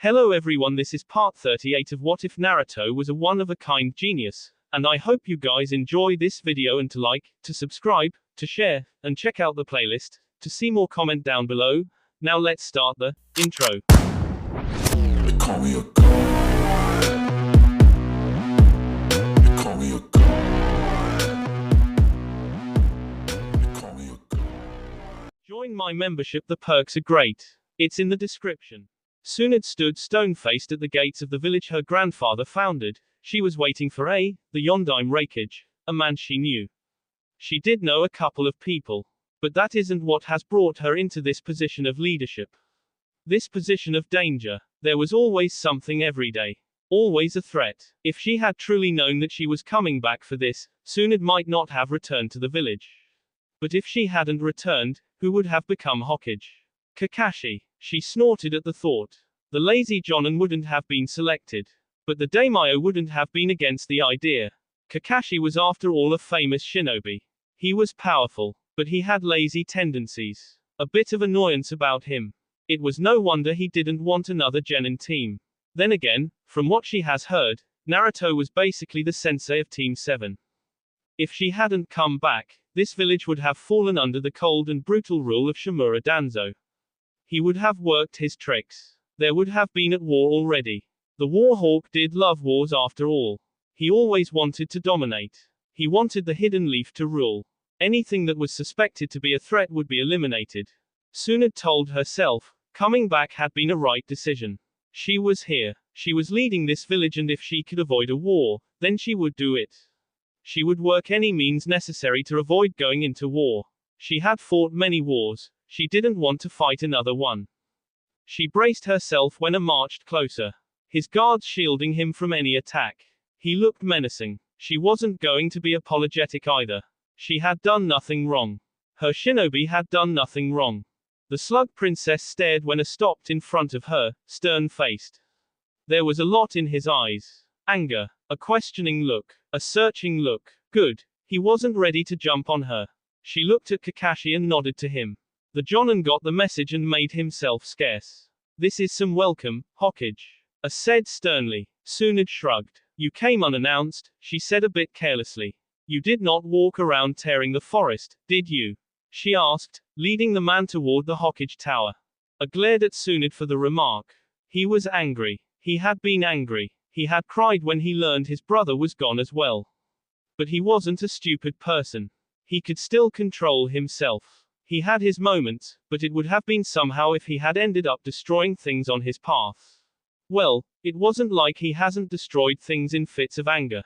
Hello everyone, this is part 38 of What If Naruto Was a One-of-a-Kind Genius, and I hope you guys enjoy this video and to like, to subscribe, to share, and check out the playlist, to see more comment down below. Now let's start the intro. They call me a god. They call me a god. They call me a god. Join my membership, the perks are great. It's in the description. Tsunade stood stone-faced at the gates of the village her grandfather founded. She was waiting for the Yondaime Raikage, a man she knew. She did know a couple of people. But that isn't what has brought her into this position of leadership. This position of danger. There was always something every day. Always a threat. If she had truly known that she was coming back for this, Tsunade might not have returned to the village. But if she hadn't returned, who would have become Hokage? Kakashi. She snorted at the thought. The lazy Jonin wouldn't have been selected. But the daimyo wouldn't have been against the idea. Kakashi was after all a famous shinobi. He was powerful, but he had lazy tendencies. A bit of annoyance about him. It was no wonder he didn't want another genin team. Then again, from what she has heard, Naruto was basically the sensei of Team 7. If she hadn't come back, this village would have fallen under the cold and brutal rule of Shimura Danzo. He would have worked his tricks. There would have been at war already. The Warhawk did love wars after all. He always wanted to dominate. He wanted the hidden leaf to rule. Anything that was suspected to be a threat would be eliminated. Tsunade told herself, coming back had been a right decision. She was here. She was leading this village, and if she could avoid a war, then she would do it. She would work any means necessary to avoid going into war. She had fought many wars. She didn't want to fight another one. She braced herself when a marched closer. His guards shielding him from any attack. He looked menacing. She wasn't going to be apologetic either. She had done nothing wrong. Her shinobi had done nothing wrong. The slug princess stared when stopped in front of her, stern-faced. There was a lot in his eyes. Anger. A questioning look. A searching look. Good. He wasn't ready to jump on her. She looked at Kakashi and nodded to him. The Jonin got the message and made himself scarce. This is some welcome, Hokage. Said sternly. Tsunade shrugged. You came unannounced, she said a bit carelessly. You did not walk around tearing the forest, did you? She asked, leading the man toward the Hokage tower. I glared at Tsunade for the remark. He was angry. He had been angry. He had cried when he learned his brother was gone as well. But he wasn't a stupid person. He could still control himself. He had his moments, but it would have been somehow if he had ended up destroying things on his path. Well, it wasn't like he hasn't destroyed things in fits of anger.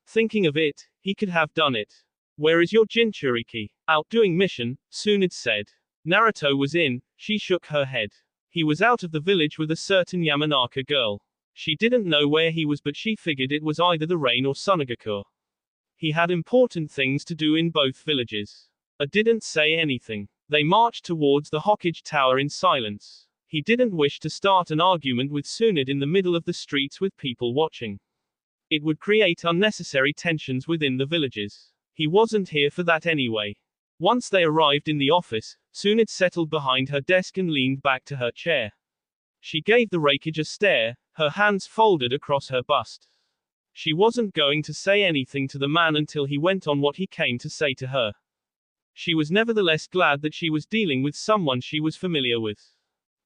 Thinking of it, he could have done it. Where is your Jinchuriki? Out doing mission, Tsunade said. Naruto was in. She shook her head. He was out of the village with a certain Yamanaka girl. She didn't know where he was, but she figured it was either the rain or Sunagakure. He had important things to do in both villages. I didn't say anything. They marched towards the Hokage tower in silence. He didn't wish to start an argument with Tsunade in the middle of the streets with people watching. It would create unnecessary tensions within the villages. He wasn't here for that anyway. Once they arrived in the office, Tsunade settled behind her desk and leaned back to her chair. She gave the Raikage a stare, her hands folded across her bust. She wasn't going to say anything to the man until he went on what he came to say to her. She was nevertheless glad that she was dealing with someone she was familiar with.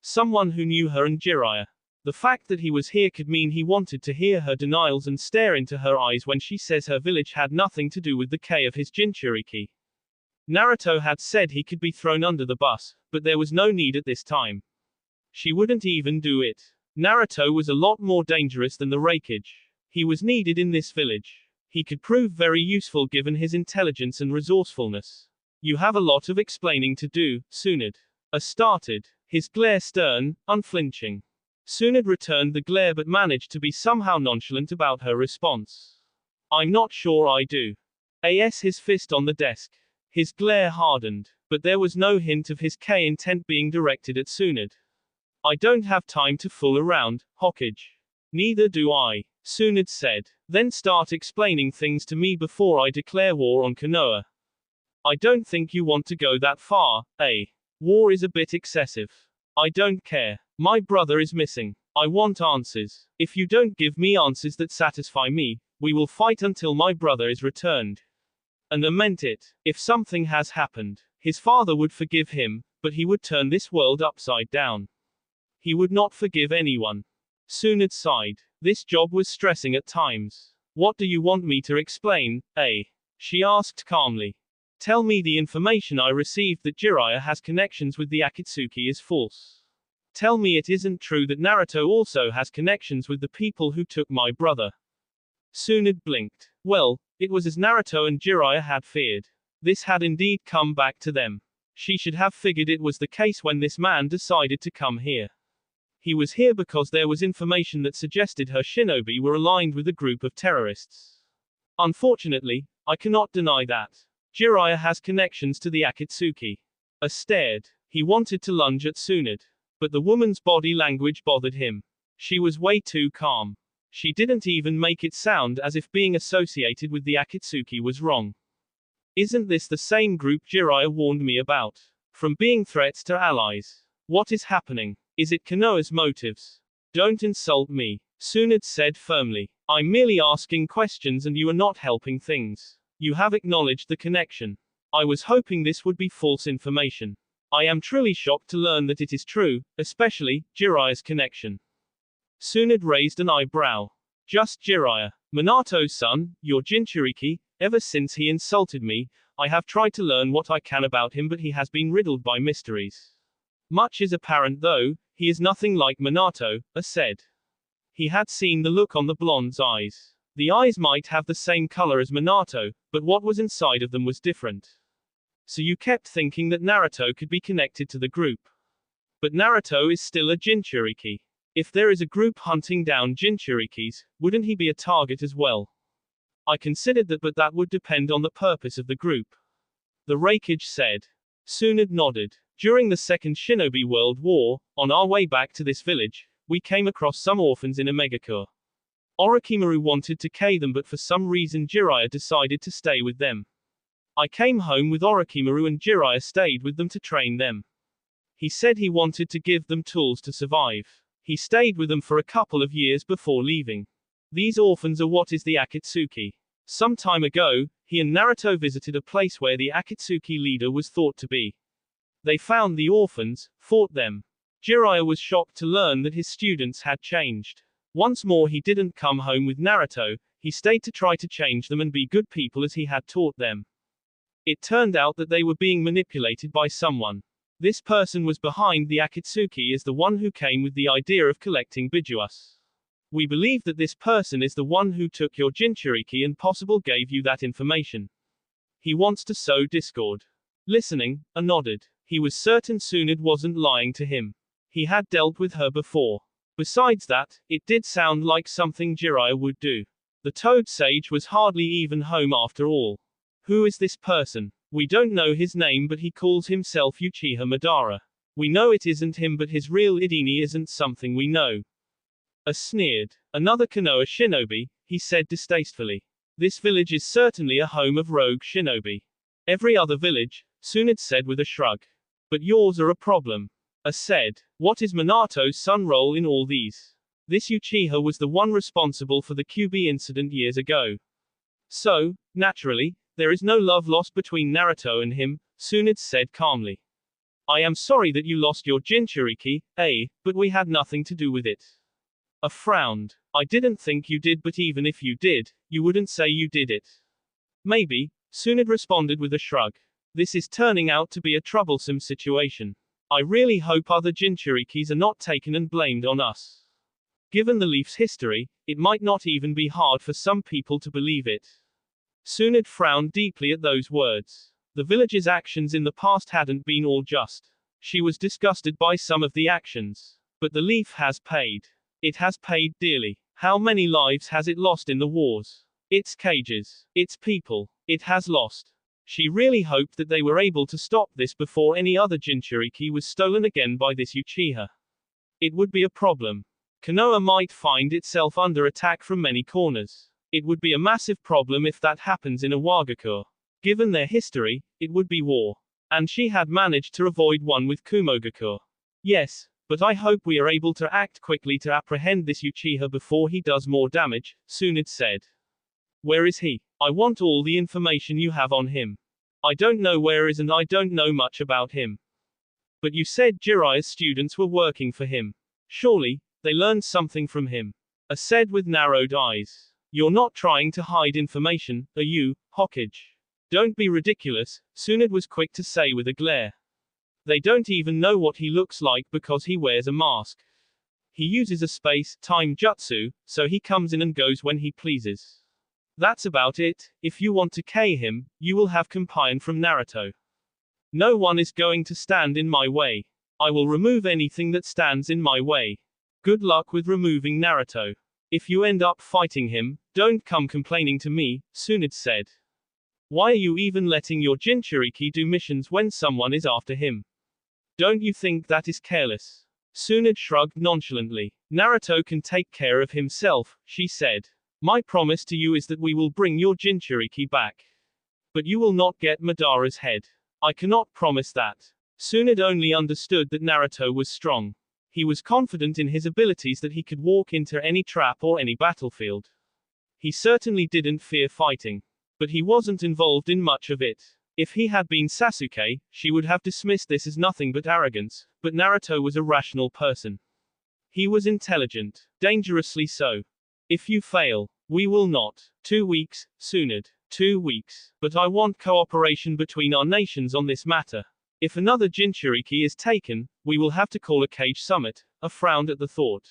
Someone who knew her and Jiraiya. The fact that he was here could mean he wanted to hear her denials and stare into her eyes when she says her village had nothing to do with the K of his Jinchuriki. Naruto had said he could be thrown under the bus, but there was no need at this time. She wouldn't even do it. Naruto was a lot more dangerous than the Raikage. He was needed in this village. He could prove very useful given his intelligence and resourcefulness. You have a lot of explaining to do, Tsunade. Started. His glare stern, unflinching. Tsunade returned the glare but managed to be somehow nonchalant about her response. I'm not sure I do. His fist on the desk. His glare hardened, but there was no hint of his K intent being directed at Tsunade. I don't have time to fool around, Hokage. Neither do I, Tsunade said. Then start explaining things to me before I declare war on Konoha. I don't think you want to go that far, War is a bit excessive. I don't care. My brother is missing. I want answers. If you don't give me answers that satisfy me, we will fight until my brother is returned. And I meant it. If something has happened, his father would forgive him, but he would turn this world upside down. He would not forgive anyone. Tsunade sighed. This job was stressing at times. What do you want me to explain, eh? She asked calmly. Tell me the information I received that Jiraiya has connections with the Akatsuki is false. Tell me it isn't true that Naruto also has connections with the people who took my brother. Tsunade blinked. Well, it was as Naruto and Jiraiya had feared. This had indeed come back to them. She should have figured it was the case when this man decided to come here. He was here because there was information that suggested her shinobi were aligned with a group of terrorists. Unfortunately, I cannot deny that. Jiraiya has connections to the Akatsuki. I stared. He wanted to lunge at Tsunade. But the woman's body language bothered him. She was way too calm. She didn't even make it sound as if being associated with the Akatsuki was wrong. Isn't this the same group Jiraiya warned me about? From being threats to allies. What is happening? Is it Konoha's motives? Don't insult me, Tsunade said firmly. I'm merely asking questions and you are not helping things. You have acknowledged the connection. I was hoping this would be false information. I am truly shocked to learn that it is true, especially Jiraiya's connection. Tsunade raised an eyebrow. Just Jiraiya. Minato-san, your Jinchuriki, ever since he insulted me, I have tried to learn what I can about him, but he has been riddled by mysteries. Much is apparent though, he is nothing like Minato, I said. He had seen the look on the blonde's eyes. The eyes might have the same color as Minato, but what was inside of them was different. So you kept thinking that Naruto could be connected to the group. But Naruto is still a Jinchuriki. If there is a group hunting down Jinchurikis, wouldn't he be a target as well? I considered that, but that would depend on the purpose of the group. The Raikage said. Tsunade nodded. During the Second Shinobi World War, on our way back to this village, we came across some orphans in Omegakure. Orochimaru wanted to kill them, but for some reason Jiraiya decided to stay with them. I came home with Orochimaru and Jiraiya stayed with them to train them. He said he wanted to give them tools to survive. He stayed with them for a couple of years before leaving. These orphans are what is the Akatsuki. Some time ago, he and Naruto visited a place where the Akatsuki leader was thought to be. They found the orphans, fought them. Jiraiya was shocked to learn that his students had changed. Once more he didn't come home with Naruto, he stayed to try to change them and be good people as he had taught them. It turned out that they were being manipulated by someone. This person was behind the Akatsuki is the one who came with the idea of collecting bijuas. We believe that this person is the one who took your Jinchuriki and possibly gave you that information. He wants to sow discord. Listening, I nodded. He was certain Tsunade wasn't lying to him. He had dealt with her before. Besides that, it did sound like something Jiraiya would do. The Toad Sage was hardly even home after all. Who is this person? We don't know his name, but he calls himself Uchiha Madara. We know it isn't him, but his real identity isn't something we know. I sneered. Another Konoha shinobi, he said distastefully. This village is certainly a home of rogue shinobi. Every other village, Tsunade said with a shrug. But yours are a problem. I said. What is Minato's son role in all these? This Uchiha was the one responsible for the QB incident years ago. So, naturally, there is no love lost between Naruto and him, Tsunade said calmly. I am sorry that you lost your Jinchuriki, but we had nothing to do with it. I frowned. I didn't think you did, but even if you did, you wouldn't say you did it. Maybe, Tsunade responded with a shrug. This is turning out to be a troublesome situation. I really hope other Jinchurikis are not taken and blamed on us. Given the Leaf's history, it might not even be hard for some people to believe it. Tsunade frowned deeply at those words. The village's actions in the past hadn't been all just. She was disgusted by some of the actions. But the Leaf has paid. It has paid dearly. How many lives has it lost in the wars? Its cages. Its people. It has lost. She really hoped that they were able to stop this before any other Jinchuriki was stolen again by this Uchiha. It would be a problem. Konoha might find itself under attack from many corners. It would be a massive problem if that happens in Iwagakure. Given their history, it would be war. And she had managed to avoid one with Kumogakure. Yes, But I hope we are able to act quickly to apprehend this Uchiha before he does more damage, Tsunade said. Where is he? I want all the information you have on him. I don't know where is and I don't know much about him. But you said Jiraiya's students were working for him. Surely, they learned something from him. A said with narrowed eyes. You're not trying to hide information, are you, Hokage? Don't be ridiculous, Tsunade was quick to say with a glare. They don't even know what he looks like because he wears a mask. He uses a space-time jutsu, so he comes in and goes when he pleases. That's about it. If you want to K him, you will have companion from Naruto. No one is going to stand in my way. I will remove anything that stands in my way. Good luck with removing Naruto. If you end up fighting him, don't come complaining to me, Tsunade said. Why are you even letting your Jinchuriki do missions when someone is after him? Don't you think that is careless? Tsunade shrugged nonchalantly. Naruto can take care of himself, she said. My promise to you is that we will bring your Jinchuriki back. But you will not get Madara's head. I cannot promise that. Tsunade only understood that Naruto was strong. He was confident in his abilities that he could walk into any trap or any battlefield. He certainly didn't fear fighting. But he wasn't involved in much of it. If he had been Sasuke, she would have dismissed this as nothing but arrogance, but Naruto was a rational person. He was intelligent, dangerously so. If you fail, we will not. 2 weeks, Tsunade. 2 weeks. But I want cooperation between our nations on this matter. If another Jinchuriki is taken, we will have to call a Cage Summit. I frowned at the thought.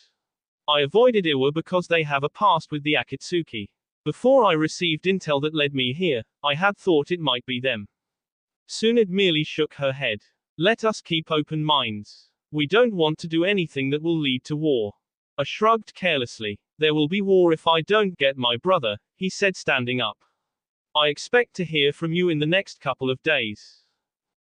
I avoided Iwa because they have a past with the Akatsuki. Before I received intel that led me here, I had thought it might be them. Tsunade merely shook her head. Let us keep open minds. We don't want to do anything that will lead to war. I shrugged carelessly. There will be war if I don't get my brother, he said standing up. I expect to hear from you in the next couple of days.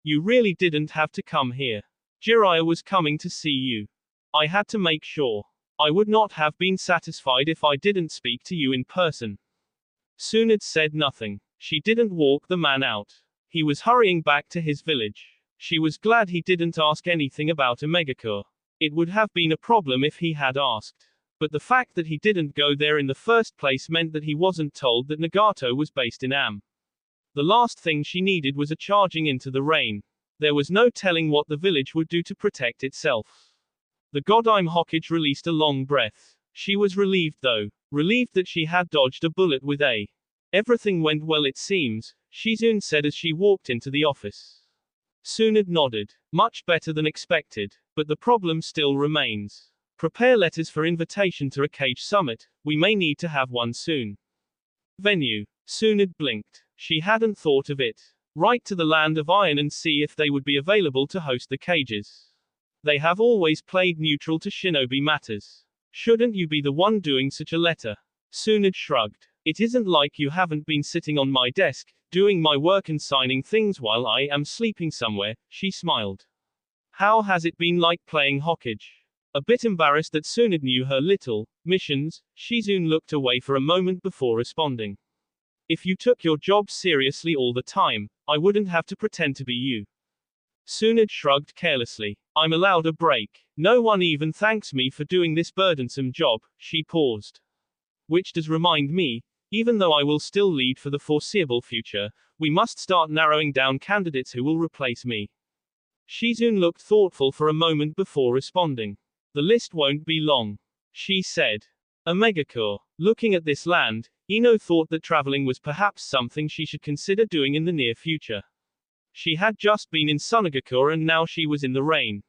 You really didn't have to come here. Jiraiya was coming to see you. I had to make sure. I would not have been satisfied if I didn't speak to you in person. Tsunade said nothing. She didn't walk the man out. He was hurrying back to his village. She was glad he didn't ask anything about Omegakure. It would have been a problem if he had asked. But the fact that he didn't go there in the first place meant that he wasn't told that Nagato was based in Am. The last thing she needed was a charging into the rain. There was no telling what the village would do to protect itself. The Godime Hokage released a long breath. She was relieved though. Relieved that she had dodged a bullet with a. Everything went well it seems, Shizune said as she walked into the office. Tsunade nodded. Much better than expected. But the problem still remains. Prepare letters for invitation to a Cage Summit, we may need to have one soon. Venue. Tsunade blinked. She hadn't thought of it. Write to the Land of Iron and see if they would be available to host the cages. They have always played neutral to shinobi matters. Shouldn't you be the one doing such a letter? Tsunade shrugged. It isn't like you haven't been sitting on my desk, doing my work and signing things while I am sleeping somewhere, she smiled. How has it been like playing Hokage? A bit embarrassed that Tsunade knew her little missions, Shizune looked away for a moment before responding. If you took your job seriously all the time, I wouldn't have to pretend to be you. Tsunade shrugged carelessly. I'm allowed a break. No one even thanks me for doing this burdensome job, she paused. Which does remind me, even though I will still lead for the foreseeable future, we must start narrowing down candidates who will replace me. Shizune looked thoughtful for a moment before responding. The list won't be long, she said. Omegakure. Looking at this land, Ino thought that traveling was perhaps something she should consider doing in the near future. She had just been in Sunagakure and now she was in the rain.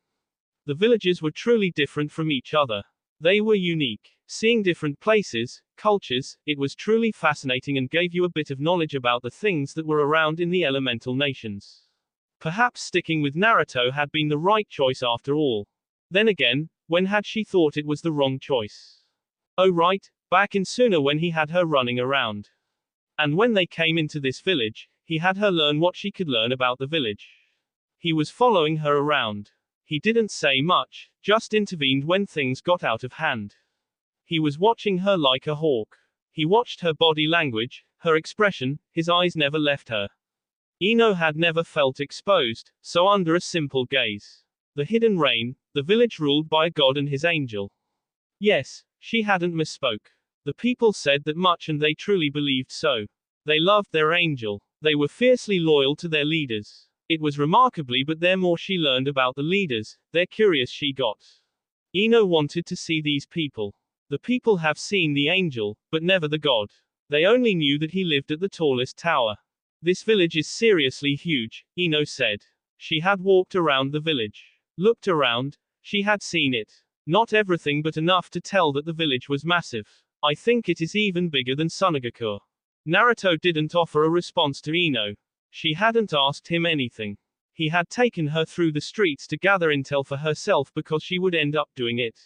The villages were truly different from each other. They were unique. Seeing different places, cultures, it was truly fascinating and gave you a bit of knowledge about the things that were around in the elemental nations. Perhaps sticking with Naruto had been the right choice after all. Then again, when had she thought it was the wrong choice? Oh right, back in Suna when he had her running around. And when they came into this village, he had her learn what she could learn about the village. He was following her around. He didn't say much, just intervened when things got out of hand. He was watching her like a hawk. He watched her body language, her expression, his eyes never left her. Ino had never felt exposed, so under a simple gaze. The hidden rain, the village ruled by a god and his angel. Yes, she hadn't misspoke. The people said that much and they truly believed so. They loved their angel. They were fiercely loyal to their leaders. It was remarkably, but the more she learned about the leaders, the curious she got. Ino wanted to see these people. The people have seen the angel, but never the god. They only knew that he lived at the tallest tower. This village is seriously huge, Ino said. She had walked around the village. Looked around, she had seen it. Not everything but enough to tell that the village was massive. I think it is even bigger than Sunagakure. Naruto didn't offer a response to Ino. She hadn't asked him anything. He had taken her through the streets to gather intel for herself because she would end up doing it.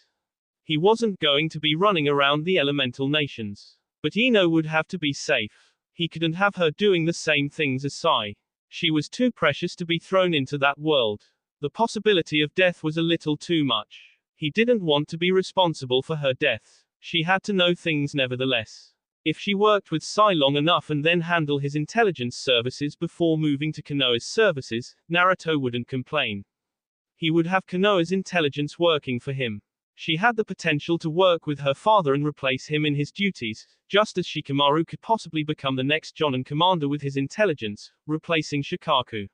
He wasn't going to be running around the elemental nations. But Ino would have to be safe. He couldn't have her doing the same things as Sai. She was too precious to be thrown into that world. The possibility of death was a little too much. He didn't want to be responsible for her death. She had to know things nevertheless. If she worked with Sai long enough and then handle his intelligence services before moving to Konoha's services, Naruto wouldn't complain. He would have Konoha's intelligence working for him. She had the potential to work with her father and replace him in his duties, just as Shikamaru could possibly become the next Jonin commander with his intelligence, replacing Shikaku.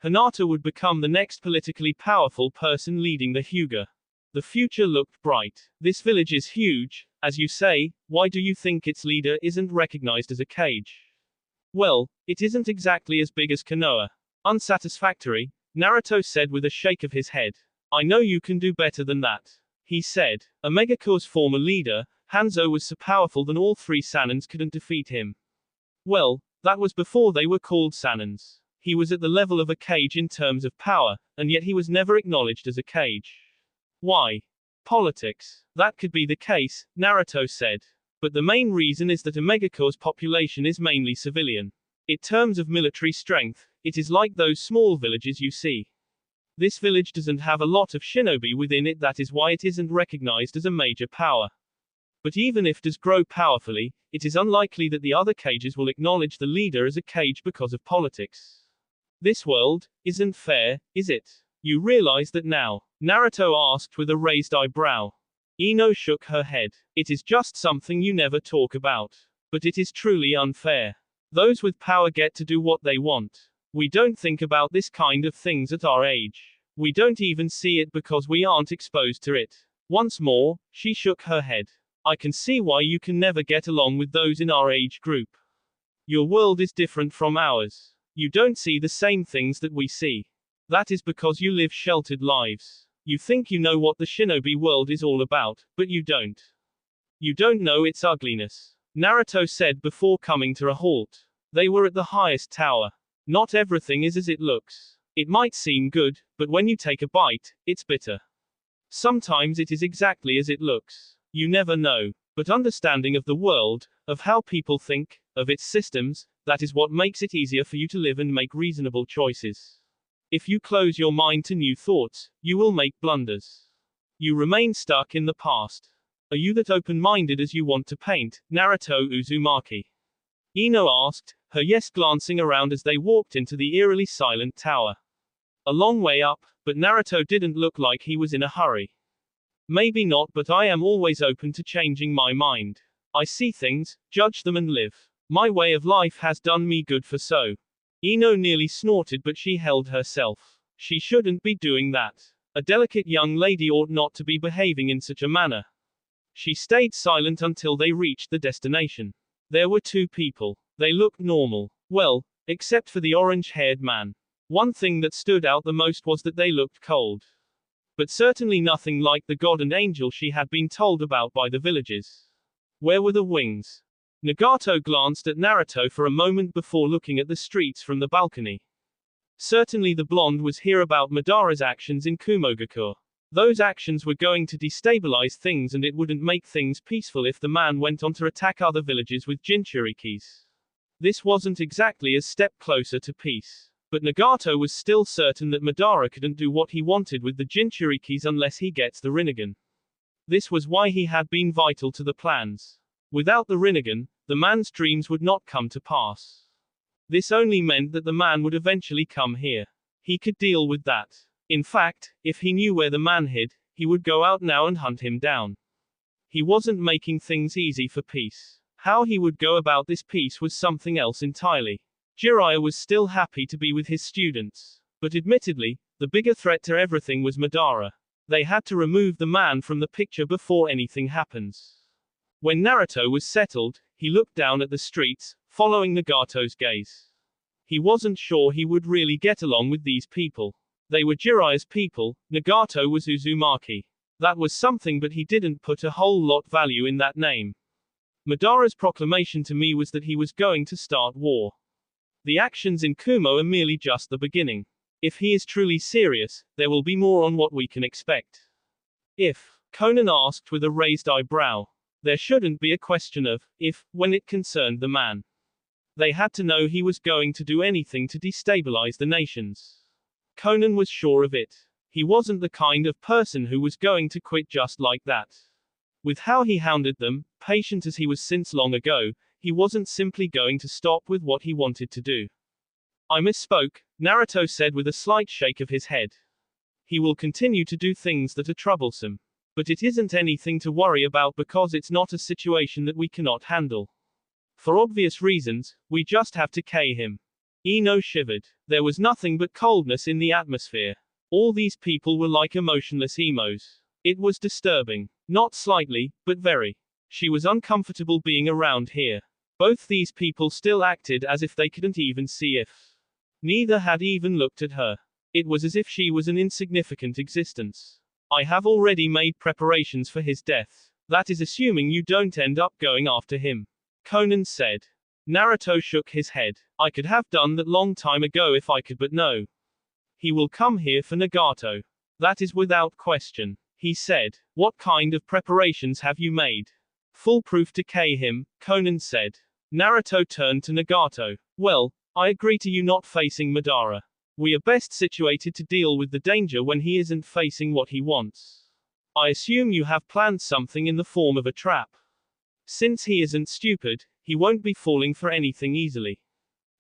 Hinata would become the next politically powerful person leading the Hyuga. The future looked bright. This village is huge, as you say. Why do you think its leader isn't recognized as a Kage? Well, it isn't exactly as big as Konoha. Unsatisfactory, Naruto said with a shake of his head. I know you can do better than that. He said. Omegakure's former leader, Hanzo, was so powerful that all three Sanins couldn't defeat him. Well, that was before they were called Sanins. He was at the level of a Kage in terms of power, and yet he was never acknowledged as a Kage. Why? Politics. That could be the case, Naruto said. But the main reason is that Omegakure's population is mainly civilian. In terms of military strength, it is like those small villages you see. This village doesn't have a lot of shinobi within it, that is why it isn't recognized as a major power. But even if it does grow powerfully, it is unlikely that the other Kages will acknowledge the leader as a Kage because of politics. This world isn't fair, is it? You realize that now? Naruto asked with a raised eyebrow. Ino shook her head. It is just something you never talk about. But it is truly unfair. Those with power get to do what they want. We don't think about this kind of things at our age. We don't even see it because we aren't exposed to it. Once more, she shook her head. I can see why you can never get along with those in our age group. Your world is different from ours. You don't see the same things that we see. That is because you live sheltered lives. You think you know what the shinobi world is all about, but you don't. You don't know its ugliness. Naruto said before coming to a halt. They were at the highest tower. Not everything is as it looks. It might seem good, but when you take a bite, it's bitter. Sometimes it is exactly as it looks. You never know. But understanding of the world, of how people think, of its systems, that is what makes it easier for you to live and make reasonable choices. If you close your mind to new thoughts, you will make blunders. You remain stuck in the past. Are you that open-minded as you want to paint, Naruto Uzumaki? Ino asked, her yes glancing around as they walked into the eerily silent tower. A long way up, but Naruto didn't look like he was in a hurry. Maybe not, but I am always open to changing my mind. I see things, judge them and live. My way of life has done me good for so. Ino nearly snorted, but she held herself. She shouldn't be doing that. A delicate young lady ought not to be behaving in such a manner. She stayed silent until they reached the destination. There were two people. They looked normal. Well, except for the orange-haired man. One thing that stood out the most was that they looked cold. But certainly nothing like the god and angel she had been told about by the villagers. Where were the wings? Nagato glanced at Naruto for a moment before looking at the streets from the balcony. Certainly the blonde was here about Madara's actions in Kumogakure. Those actions were going to destabilize things, and it wouldn't make things peaceful if the man went on to attack other villages with jinchurikis. This wasn't exactly a step closer to peace. But Nagato was still certain that Madara couldn't do what he wanted with the jinchurikis unless he gets the Rinnegan. This was why he had been vital to the plans. Without the Rinnegan, the man's dreams would not come to pass. This only meant that the man would eventually come here. He could deal with that. In fact, if he knew where the man hid, he would go out now and hunt him down. He wasn't making things easy for Peace. How he would go about this piece was something else entirely. Jiraiya was still happy to be with his students. But admittedly, the bigger threat to everything was Madara. They had to remove the man from the picture before anything happens. When Naruto was settled, he looked down at the streets, following Nagato's gaze. He wasn't sure he would really get along with these people. They were Jiraiya's people, Nagato was Uzumaki. That was something, but he didn't put a whole lot value in that name. Madara's proclamation to me was that he was going to start war. The actions in Kumo are merely just the beginning. If he is truly serious, there will be more on what we can expect. If, Conan asked with a raised eyebrow. There shouldn't be a question of, if, when it concerned the man. They had to know he was going to do anything to destabilize the nations. Conan was sure of it. He wasn't the kind of person who was going to quit just like that. With how he hounded them, patient as he was since long ago, he wasn't simply going to stop with what he wanted to do. I misspoke, Naruto said with a slight shake of his head. He will continue to do things that are troublesome. But it isn't anything to worry about because it's not a situation that we cannot handle. For obvious reasons, we just have to kill him. Ino shivered. There was nothing but coldness in the atmosphere. All these people were like emotionless emos. It was disturbing. Not slightly, but very. She was uncomfortable being around here. Both these people still acted as if they couldn't even see if. Neither had even looked at her. It was as if she was an insignificant existence. I have already made preparations for his death. That is assuming you don't end up going after him. Conan said. Naruto shook his head. I could have done that long time ago if I could, but no. He will come here for Nagato. That is without question. He said. What kind of preparations have you made? Foolproof to kill him, Conan said. Naruto turned to Nagato. Well, I agree to you not facing Madara. We are best situated to deal with the danger when he isn't facing what he wants. I assume you have planned something in the form of a trap. Since he isn't stupid, he won't be falling for anything easily.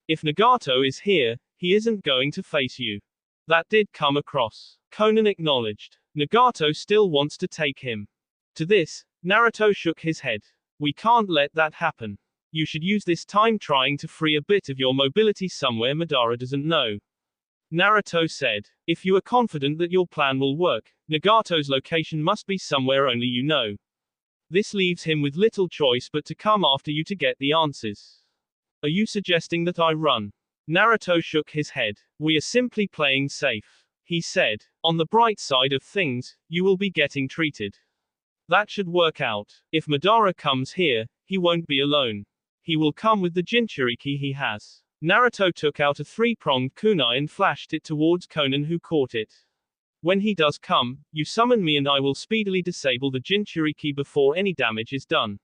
If Nagato is here, he isn't going to face you. That did come across. Conan acknowledged. Nagato still wants to take him. To this, Naruto shook his head. We can't let that happen. You should use this time trying to free a bit of your mobility somewhere Madara doesn't know. Naruto said. If you are confident that your plan will work, Nagato's location must be somewhere only you know. This leaves him with little choice but to come after you to get the answers. Are you suggesting that I run? Naruto shook his head. We are simply playing safe. He said. On the bright side of things, you will be getting treated. That should work out. If Madara comes here, he won't be alone. He will come with the Jinchuriki he has. Naruto took out a three-pronged kunai and flashed it towards Conan, who caught it. When he does come, you summon me and I will speedily disable the Jinchuriki before any damage is done.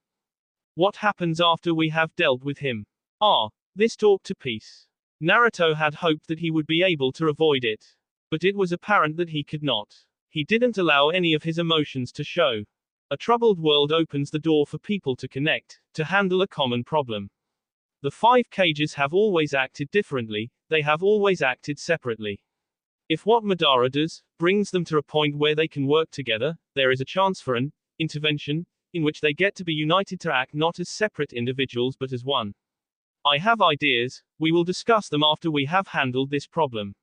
What happens after we have dealt with him? This talk to Peace. Naruto had hoped that he would be able to avoid it. But it was apparent that he could not. He didn't allow any of his emotions to show. A troubled world opens the door for people to connect, to handle a common problem. The 5 cages have always acted differently, they have always acted separately. If what Madara does brings them to a point where they can work together, there is a chance for an intervention, in which they get to be united to act not as separate individuals but as one. I have ideas, we will discuss them after we have handled this problem.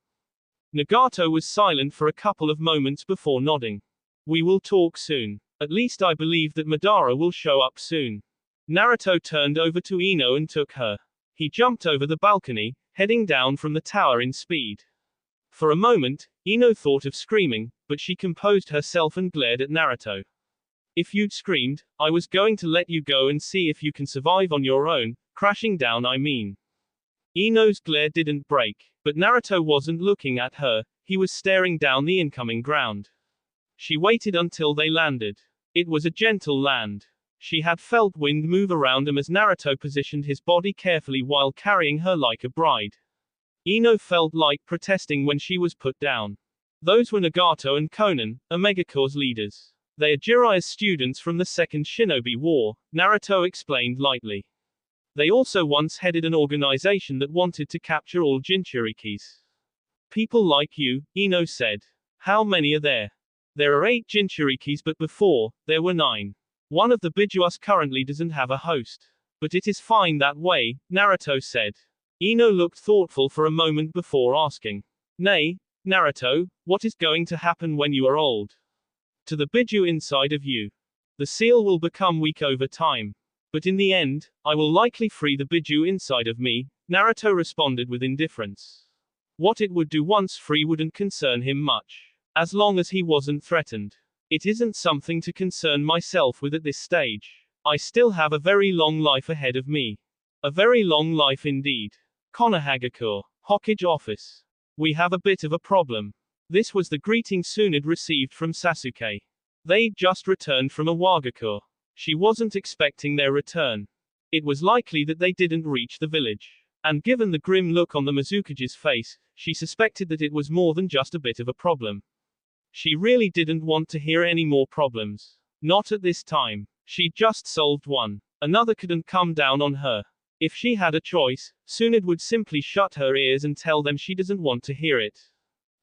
Nagato was silent for a couple of moments before nodding. We will talk soon. At least I believe that Madara will show up soon. Naruto turned over to Ino and took her. He jumped over the balcony, heading down from the tower in speed. For a moment, Ino thought of screaming, but she composed herself and glared at Naruto. If you'd screamed, I was going to let you go and see if you can survive on your own, crashing down I mean. Ino's glare didn't break, but Naruto wasn't looking at her, he was staring down the incoming ground. She waited until they landed. It was a gentle land. She had felt wind move around him as Naruto positioned his body carefully while carrying her like a bride. Ino felt like protesting when she was put down. Those were Nagato and Conan, Omegacorps leaders. They are Jiraiya's students from the Second Shinobi War, Naruto explained lightly. They also once headed an organization that wanted to capture all Jinchurikis. People like you, Ino said. How many are there? There are 8 Jinchurikis, but before, there were 9. One of the Bijuas currently doesn't have a host. But it is fine that way, Naruto said. Ino looked thoughtful for a moment before asking. Nay, Naruto, what is going to happen when you are old? To the Biju inside of you. The seal will become weak over time. But in the end, I will likely free the Biju inside of me, Naruto responded with indifference. What it would do once free wouldn't concern him much. As long as he wasn't threatened. It isn't something to concern myself with at this stage. I still have a very long life ahead of me. A very long life indeed. Konohagakure, Hokage office. We have a bit of a problem. This was the greeting Tsunade received from Sasuke. They'd just returned from Iwagakure. She wasn't expecting their return. It was likely that they didn't reach the village. And given the grim look on the Mizukage's face, she suspected that it was more than just a bit of a problem. She really didn't want to hear any more problems. Not at this time. She'd just solved one. Another couldn't come down on her. If she had a choice, Tsunade would simply shut her ears and tell them she doesn't want to hear it.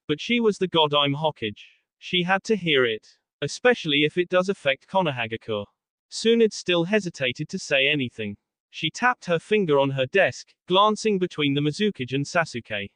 But she was the Godime Hokage. She had to hear it. Especially if it does affect Konohagakure. Tsunade still hesitated to say anything. She tapped her finger on her desk, glancing between the Mizukage and Sasuke.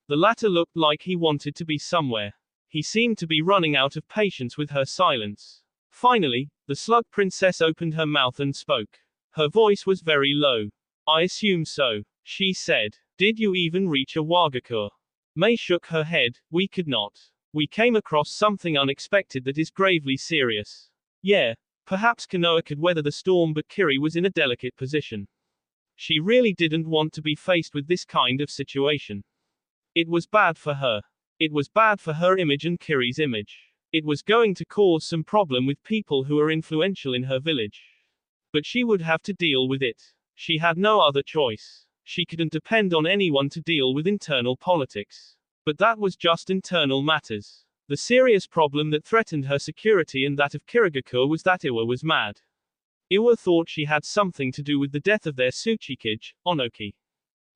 The latter looked like he wanted to be somewhere. He seemed to be running out of patience with her silence. Finally, the Slug Princess opened her mouth and spoke. Her voice was very low. I assume so, she said. Did you even reach Iwagakure? Mei shook her head. We could not. We came across something unexpected that is gravely serious. Yeah, perhaps Konoha could weather the storm, but Kiri was in a delicate position. She really didn't want to be faced with this kind of situation. It was bad for her. It was bad for her image and Kiri's image. It was going to cause some problem with people who are influential in her village. But she would have to deal with it. She had no other choice. She couldn't depend on anyone to deal with internal politics. But that was just internal matters. The serious problem that threatened her security and that of Kirigakure was that Iwa was mad. Iwa thought she had something to do with the death of their Tsuchikage, Onoki.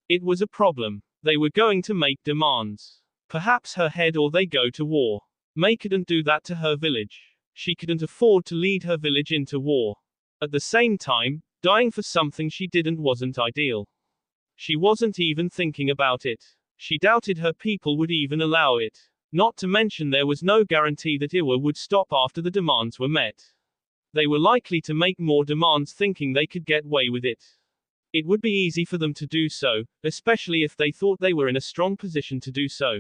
It was a problem. They were going to make demands. Perhaps her head or they go to war. Mei couldn't do that to her village. She couldn't afford to lead her village into war. At the same time, dying for something she didn't wasn't ideal. She wasn't even thinking about it. She doubted her people would even allow it. Not to mention there was no guarantee that Iwa would stop after the demands were met. They were likely to make more demands thinking they could get away with it. It would be easy for them to do so, especially if they thought they were in a strong position to do so.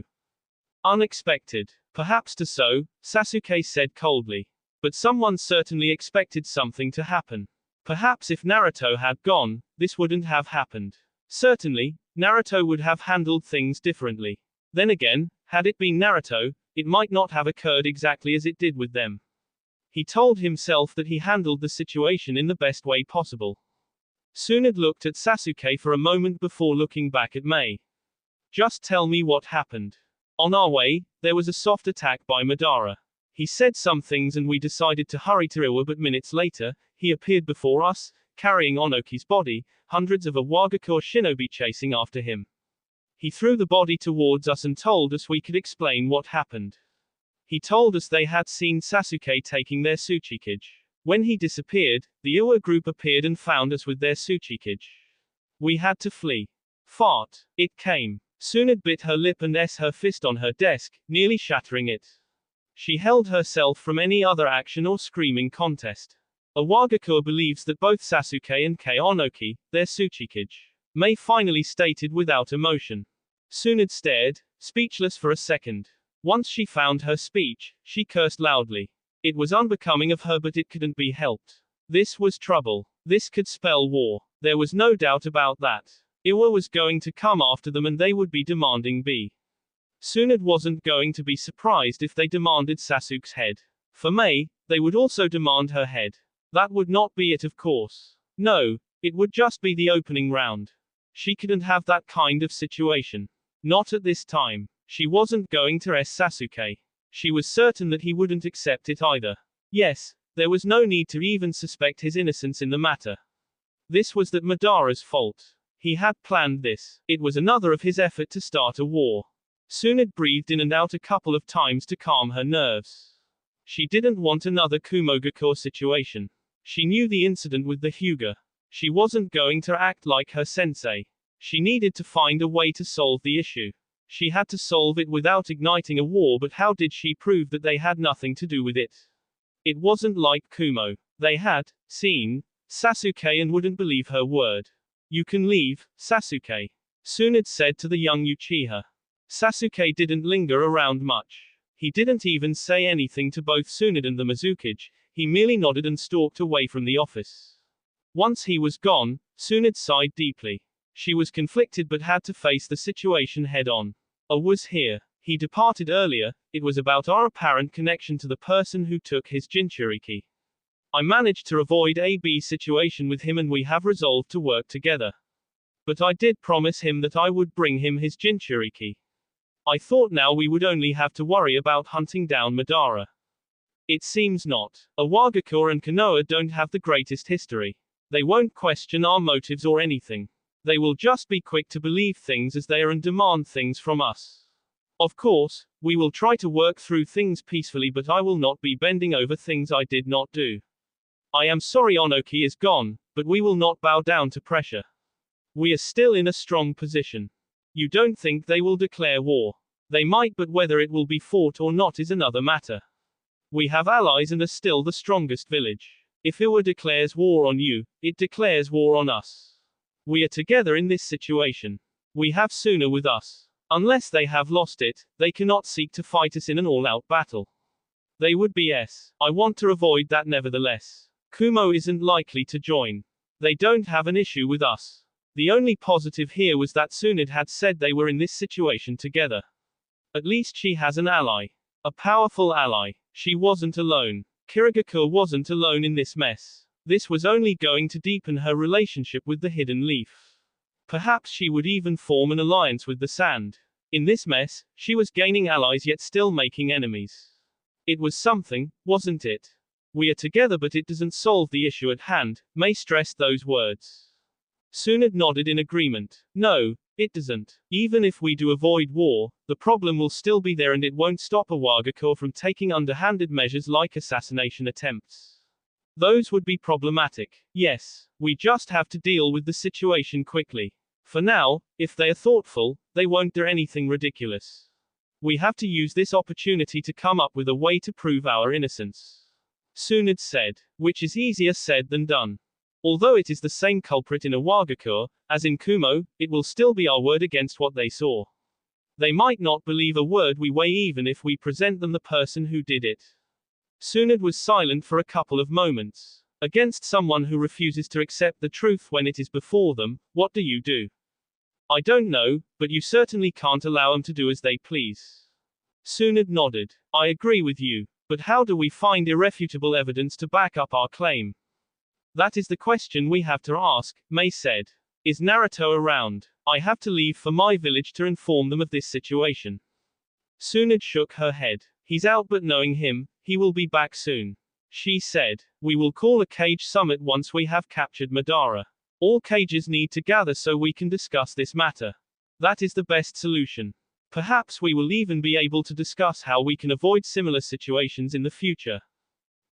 Unexpected. Perhaps so, Sasuke said coldly. But someone certainly expected something to happen. Perhaps if Naruto had gone, this wouldn't have happened. Certainly, Naruto would have handled things differently. Then again, had it been Naruto, it might not have occurred exactly as it did with them. He told himself that he handled the situation in the best way possible. Tsunade looked at Sasuke for a moment before looking back at Mei. Just tell me what happened. On our way, there was a soft attack by Madara. He said some things and we decided to hurry to Iwa, but minutes later, he appeared before us, carrying Onoki's body, hundreds of Iwagakure shinobi chasing after him. He threw the body towards us and told us we could explain what happened. He told us they had seen Sasuke taking their Tsuchikage. When he disappeared, the Iwa group appeared and found us with their Tsuchikage. We had to flee. Fart. It came. Tsunade bit her lip and her fist on her desk, nearly shattering it. She held herself from any other action or screaming contest. Iwagakure believes that both Sasuke and Kei Onoki, their Tsuchikage. Mei finally stated without emotion. Tsunade stared, speechless for a second. Once she found her speech, she cursed loudly. It was unbecoming of her, but it couldn't be helped. This was trouble. This could spell war. There was no doubt about that. Iwa was going to come after them and they would be demanding B. Tsunade wasn't going to be surprised if they demanded Sasuke's head. For Mei, they would also demand her head. That would not be it, of course. No, it would just be the opening round. She couldn't have that kind of situation. Not at this time. She wasn't going to Sasuke. She was certain that he wouldn't accept it either. Yes, there was no need to even suspect his innocence in the matter. This was that Madara's fault. He had planned this. It was another of his effort to start a war. Tsunade breathed in and out a couple of times to calm her nerves. She didn't want another Kumogakure situation. She knew the incident with the Hyuga. She wasn't going to act like her sensei. She needed to find a way to solve the issue. She had to solve it without igniting a war, but how did she prove that they had nothing to do with it? It wasn't like Kumo. They had seen Sasuke and wouldn't believe her word. You can leave, Sasuke, Tsunade said to the young Uchiha. Sasuke didn't linger around much. He didn't even say anything to both Tsunade and the Mizukage, he merely nodded and stalked away from the office. Once he was gone, Tsunade sighed deeply. She was conflicted but had to face the situation head-on. Was here. He departed earlier, it was about our apparent connection to the person who took his Jinchuriki. I managed to avoid a B situation with him and we have resolved to work together. But I did promise him that I would bring him his Jinchuriki. I thought now we would only have to worry about hunting down Madara. It seems not. Iwagakure and Konoha don't have the greatest history. They won't question our motives or anything. They will just be quick to believe things as they are and demand things from us. Of course, we will try to work through things peacefully, but I will not be bending over things I did not do. I am sorry Onoki is gone, but we will not bow down to pressure. We are still in a strong position. You don't think they will declare war? They might, but whether it will be fought or not is another matter. We have allies and are still the strongest village. If Iwa declares war on you, it declares war on us. We are together in this situation. We have Suna with us. Unless they have lost it, they cannot seek to fight us in an all-out battle. They would be S. I want to avoid that nevertheless. Kumo isn't likely to join. They don't have an issue with us. The only positive here was that Tsunade had said they were in this situation together. At least she has an ally. A powerful ally. She wasn't alone. Kirigakure wasn't alone in this mess. This was only going to deepen her relationship with the Hidden Leaf. Perhaps she would even form an alliance with the Sand. In this mess, she was gaining allies yet still making enemies. It was something, wasn't it? We are together but it doesn't solve the issue at hand, May stressed those words. Tsunade nodded in agreement. No, it doesn't. Even if we do avoid war, the problem will still be there and it won't stop Iwagakure from taking underhanded measures like assassination attempts. Those would be problematic. Yes, we just have to deal with the situation quickly. For now, if they are thoughtful, they won't do anything ridiculous. We have to use this opportunity to come up with a way to prove our innocence. Tsunade said, which is easier said than done. Although it is the same culprit in Iwagakure, as in Kumo, it will still be our word against what they saw. They might not believe a word we say even if we present them the person who did it. Tsunade was silent for a couple of moments. Against someone who refuses to accept the truth when it is before them, what do you do? I don't know, but you certainly can't allow them to do as they please. Tsunade nodded. I agree with you, but how do we find irrefutable evidence to back up our claim? That is the question we have to ask, May said. Is Naruto around? I have to leave for my village to inform them of this situation. Tsunade shook her head. He's out, but knowing him, he will be back soon. She said, we will call a cage summit once we have captured Madara. All cages need to gather so we can discuss this matter. That is the best solution. Perhaps we will even be able to discuss how we can avoid similar situations in the future.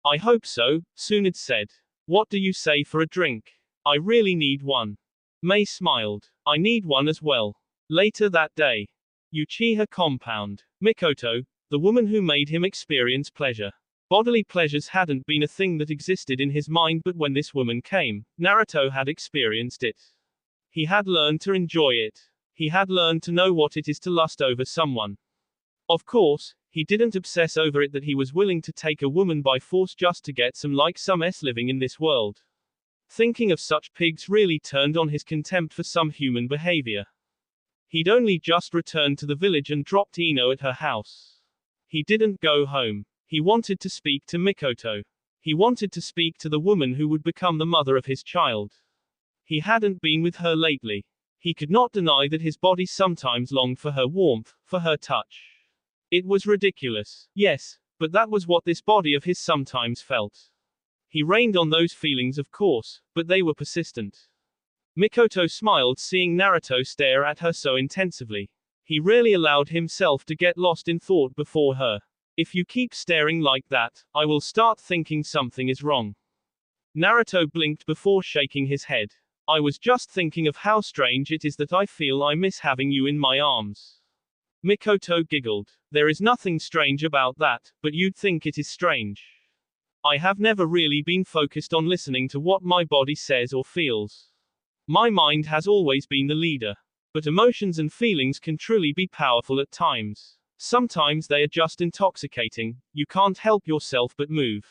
I hope so, Tsunade said. What do you say for a drink? I really need one. May smiled. I need one as well. Later that day. Uchiha compound. Mikoto, the woman who made him experience pleasure. Bodily pleasures hadn't been a thing that existed in his mind, but when this woman came, Naruto had experienced it. He had learned to enjoy it. He had learned to know what it is to lust over someone. Of course, he didn't obsess over it that he was willing to take a woman by force just to get some like some s living in this world. Thinking of such pigs really turned on his contempt for some human behavior. He'd only just returned to the village and dropped Ino at her house. He didn't go home. He wanted to speak to Mikoto. He wanted to speak to the woman who would become the mother of his child. He hadn't been with her lately. He could not deny that his body sometimes longed for her warmth, for her touch. It was ridiculous. Yes, but that was what this body of his sometimes felt. He rained on those feelings, of course, but they were persistent. Mikoto smiled seeing Naruto stare at her so intensively. He rarely allowed himself to get lost in thought before her. If you keep staring like that, I will start thinking something is wrong. Naruto blinked before shaking his head. I was just thinking of how strange it is that I feel I miss having you in my arms. Mikoto giggled. There is nothing strange about that, but you'd think it is strange. I have never really been focused on listening to what my body says or feels. My mind has always been the leader. But emotions and feelings can truly be powerful at times. Sometimes they are just intoxicating, you can't help yourself but move.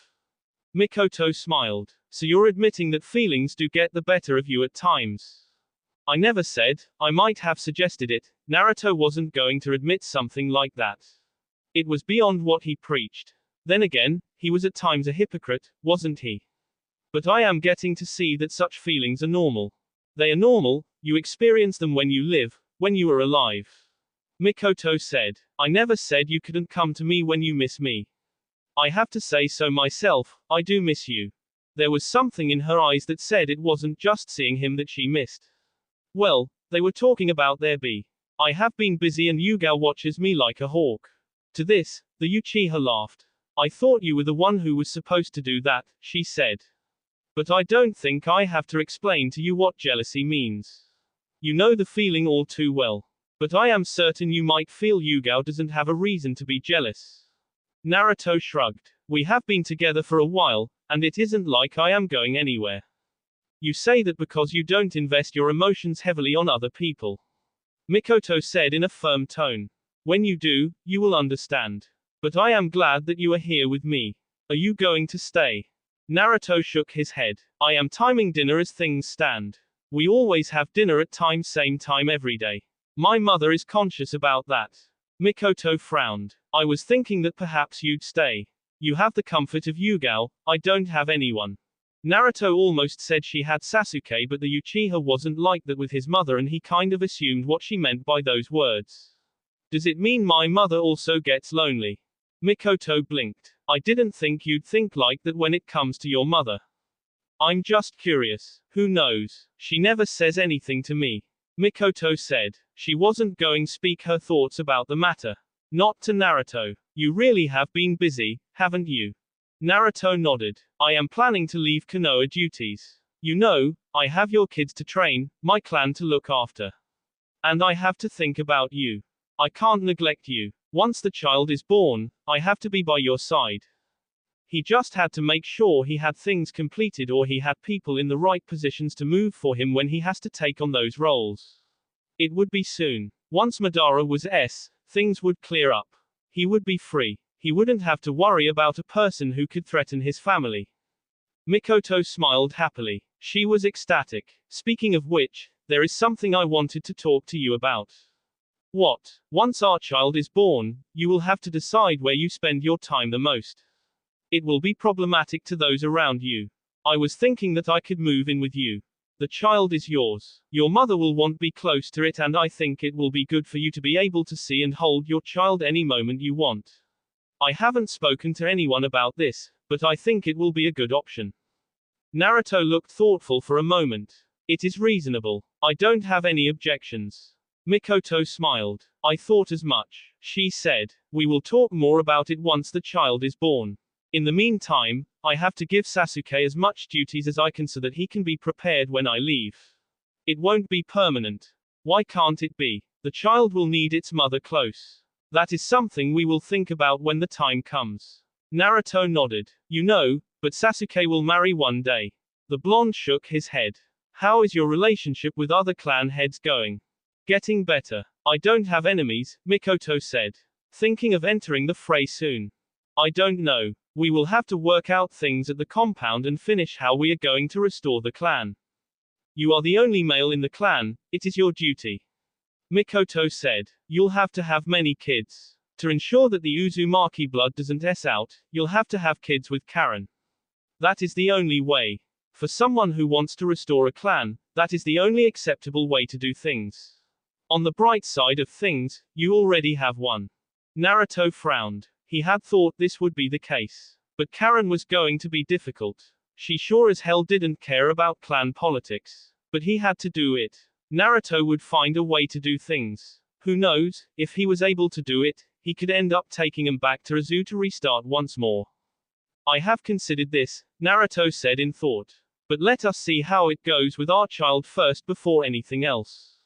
Mikoto smiled. So you're admitting that feelings do get the better of you at times. I never said, I might have suggested it. Naruto wasn't going to admit something like that. It was beyond what he preached. Then again, he was at times a hypocrite, wasn't he? But I am getting to see that such feelings are normal. They are normal, you experience them when you live, when you are alive. Mikoto said. I never said you couldn't come to me when you miss me. I have to say so myself, I do miss you. There was something in her eyes that said it wasn't just seeing him that she missed. Well, they were talking about their bee. I have been busy and Yugao watches me like a hawk. To this, the Uchiha laughed. I thought you were the one who was supposed to do that, she said. But I don't think I have to explain to you what jealousy means. You know the feeling all too well. But I am certain you might feel Yugao doesn't have a reason to be jealous. Naruto shrugged. We have been together for a while, and it isn't like I am going anywhere. You say that because you don't invest your emotions heavily on other people. Mikoto said in a firm tone. When you do, you will understand. But I am glad that you are here with me. Are you going to stay? Naruto shook his head. I am timing dinner as things stand. We always have dinner at same time every day. My mother is conscious about that. Mikoto frowned. I was thinking that perhaps you'd stay. You have the comfort of Yugao, I don't have anyone. Naruto almost said she had Sasuke, but the Uchiha wasn't like that with his mother and he kind of assumed what she meant by those words. Does it mean my mother also gets lonely? Mikoto blinked. I didn't think you'd think like that when it comes to your mother. I'm just curious. Who knows? She never says anything to me. Mikoto said. She wasn't going to speak her thoughts about the matter. Not to Naruto. You really have been busy, haven't you? Naruto nodded. I am planning to leave Konoha duties. You know, I have your kids to train, my clan to look after. And I have to think about you. I can't neglect you. Once the child is born, I have to be by your side. He just had to make sure he had things completed or he had people in the right positions to move for him when he has to take on those roles. It would be soon. Once Madara was things would clear up. He would be free. He wouldn't have to worry about a person who could threaten his family. Mikoto smiled happily. She was ecstatic. Speaking of which, there is something I wanted to talk to you about. What? Once our child is born, you will have to decide where you spend your time the most. It will be problematic to those around you. I was thinking that I could move in with you. The child is yours. Your mother will want to be close to it, and I think it will be good for you to be able to see and hold your child any moment you want. I haven't spoken to anyone about this, but I think it will be a good option. Naruto looked thoughtful for a moment. It is reasonable. I don't have any objections. Mikoto smiled. I thought as much. She said. We will talk more about it once the child is born. In the meantime, I have to give Sasuke as much duties as I can so that he can be prepared when I leave. It won't be permanent. Why can't it be? The child will need its mother close. That is something we will think about when the time comes. Naruto nodded. You know, but Sasuke will marry one day. The blonde shook his head. How is your relationship with other clan heads going? Getting better. I don't have enemies, Mikoto said. Thinking of entering the fray soon. I don't know. We will have to work out things at the compound and finish how we are going to restore the clan. You are the only male in the clan, it is your duty. Mikoto said. You'll have to have many kids. To ensure that the Uzumaki blood doesn't out, you'll have to have kids with Karen. That is the only way. For someone who wants to restore a clan, that is the only acceptable way to do things. On the bright side of things, you already have one. Naruto frowned. He had thought this would be the case. But Karen was going to be difficult. She sure as hell didn't care about clan politics. But he had to do it. Naruto would find a way to do things. Who knows, if he was able to do it, he could end up taking him back to Izu to restart once more. I have considered this, Naruto said in thought. But let us see how it goes with our child first before anything else.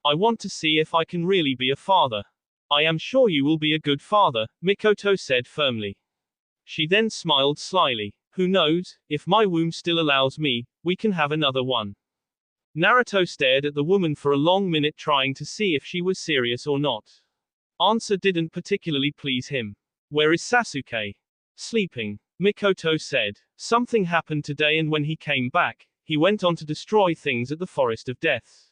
I want to see if I can really be a father. I am sure you will be a good father, Mikoto said firmly. She then smiled slyly. Who knows, if my womb still allows me, we can have another one. Naruto stared at the woman for a long minute trying to see if she was serious or not. Answer didn't particularly please him. Where is Sasuke? Sleeping, Mikoto said. Something happened today and when he came back, he went on to destroy things at the Forest of Death.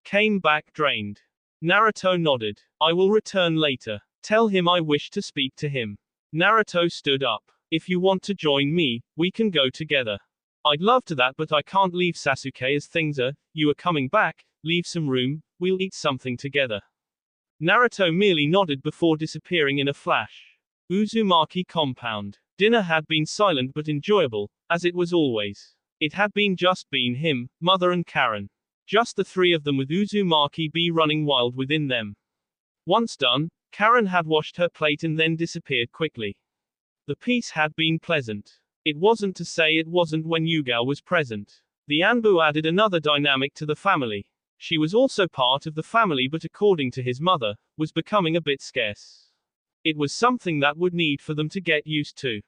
Came back drained. Naruto nodded. I will return later. Tell him I wish to speak to him. Naruto stood up. If you want to join me, we can go together. I'd love to that, but I can't leave Sasuke as things are. You are coming back, leave some room, we'll eat something together. Naruto merely nodded before disappearing in a flash. Uzumaki compound. Dinner had been silent but enjoyable, as it was always. It had just been him, mother and Karen. Just the three of them with Uzumaki be running wild within them. Once done, Karen had washed her plate and then disappeared quickly. The peace had been pleasant. It wasn't to say it wasn't when Yugao was present. The Anbu added another dynamic to the family. She was also part of the family but according to his mother, was becoming a bit scarce. It was something that would need for them to get used to.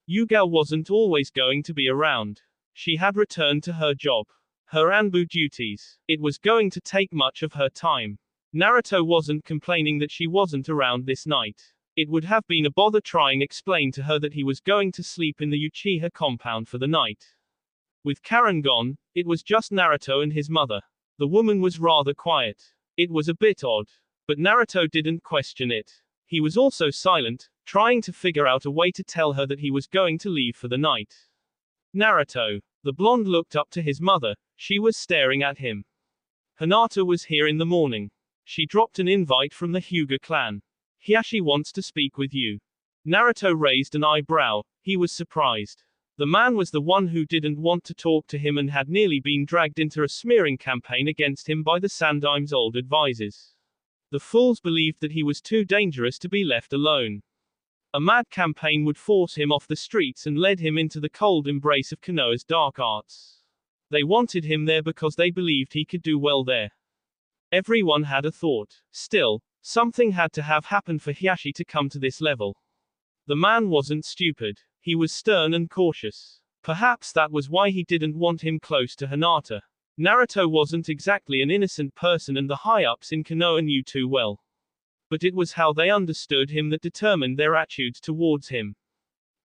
Yugao wasn't always going to be around. She had returned to her job. Her Anbu duties. It was going to take much of her time. Naruto wasn't complaining that she wasn't around this night. It would have been a bother trying explain to her that he was going to sleep in the Uchiha compound for the night. With Karen gone, it was just Naruto and his mother. The woman was rather quiet. It was a bit odd. But Naruto didn't question it. He was also silent, trying to figure out a way to tell her that he was going to leave for the night. Naruto. The blonde looked up to his mother. She was staring at him. Hinata was here in the morning. She dropped an invite from the Hyuga clan. Hiashi wants to speak with you. Naruto raised an eyebrow. He was surprised. The man was the one who didn't want to talk to him and had nearly been dragged into a smearing campaign against him by the Sandaim's old advisors. The fools believed that he was too dangerous to be left alone. A mad campaign would force him off the streets and led him into the cold embrace of Konoha's dark arts. They wanted him there because they believed he could do well there. Everyone had a thought. Still, something had to have happened for Hiashi to come to this level. The man wasn't stupid. He was stern and cautious. Perhaps that was why he didn't want him close to Hinata. Naruto wasn't exactly an innocent person and the high-ups in Konoha knew too well. But it was how they understood him that determined their attitudes towards him.